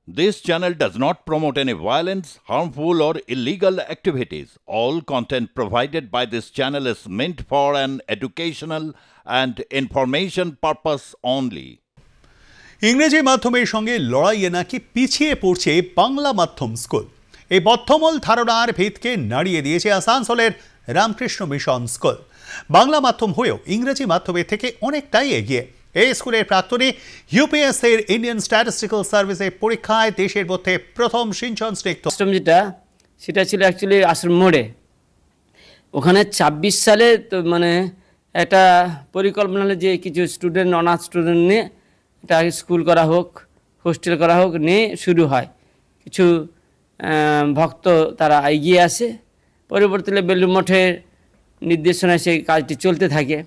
This channel does not promote any violence, harmful, or illegal activities. All content provided by this channel is meant for an educational and information purpose only. ইংরেজি মাধ্যমের সঙ্গে লড়াইয়ে নাকি পিছিয়ে পড়ছে বাংলা মাধ্যম school. এই বদ্ধমূল ধারণার ভিতকে নাড়িয়ে দিয়েছে আসানসোলের রামকৃষ্ণ মিশন স্কুল। বাংলা মাধ্যম হয়েও ইংরেজি মাধ্যমের থেকে অনেকটাই এগিয়ে। এই স্কুলের প্রাক্তনী ইউপিএসসির ইন্ডিয়ান স্ট্যাটিস্টিক্যাল সার্ভিসের পরীক্ষায় দেশের মধ্যে প্রথম সিঞ্চন স্নিগ্ধ সেটা ছিল অ্যাকচুয়ালি আশ্রম মোড়ে। ওখানে ২৬ সালে তো মানে একটা পরিকল্পনা হলো যে কিছু স্টুডেন্ট অনাথ স্টুডেন্ট নিয়ে একটা স্কুল করা হোক, হোস্টেল করা হোক নিয়ে শুরু হয়। কিছু ভক্ত তারা এগিয়ে আসে, পরবর্তীতে বেলুড় মঠের নির্দেশনায় সেই কাজটি চলতে থাকে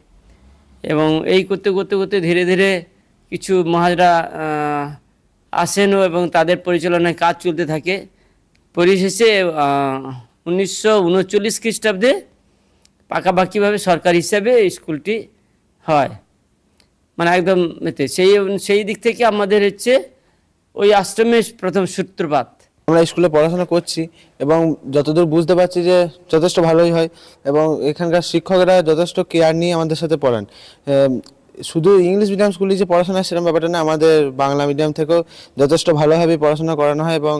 এবং এই করতে করতে করতে ধীরে ধীরে কিছু মহাজরা আসেনও এবং তাদের পরিচালনায় কাজ চলতে থাকে। পরিশেষে 1939 খ্রিস্টাব্দে পাকাপাকিভাবে সরকার হিসাবে স্কুলটি হয়, মানে একদম সেই দিক থেকে আমাদের হচ্ছে ওই আশ্রমের প্রথম সূত্রপাত। আমরা স্কুলে পড়াশোনা করছি এবং যতদূর বুঝতে পারছি যে যথেষ্ট ভালোই হয় এবং এখানকার শিক্ষকরা যথেষ্ট কেয়ার নিয়ে আমাদের সাথে পড়ান। শুধু ইংলিশ মিডিয়াম স্কুলে যে পড়াশোনা সেরকম ব্যাপারটা না, আমাদের বাংলা মিডিয়াম থেকেও যথেষ্ট ভালোভাবে পড়াশোনা করানো হয় এবং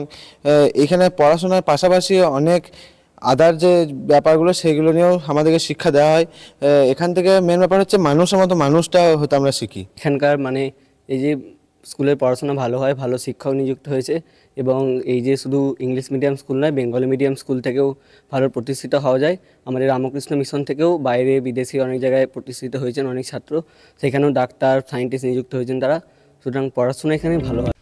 এখানে পড়াশোনার পাশাপাশি অনেক আদার যে ব্যাপারগুলো সেগুলো নিয়েও আমাদেরকে শিক্ষা দেওয়া হয়। এখান থেকে মেন ব্যাপার হচ্ছে মানুষের মতো মানুষটা হয়তো আমরা শিখি। এখানকার মানে এই যে স্কুলের পড়াশোনা ভালো হয়, ভালো শিক্ষক নিযুক্ত হয়েছে এবং এই যে শুধু ইংলিশ মিডিয়াম স্কুল নয়, বেঙ্গলি মিডিয়াম স্কুল থেকেও ভালো প্রতিষ্ঠিত হওয়া যায়। আমাদের রামকৃষ্ণ মিশন থেকেও বাইরে বিদেশি অনেক জায়গায় প্রতিষ্ঠিত হয়েছেন অনেক ছাত্র, সেখানেও ডাক্তার সায়েন্টিস্ট নিযুক্ত হয়েছেন তারা। সুতরাং পড়াশোনা এখানে ভালো হয়।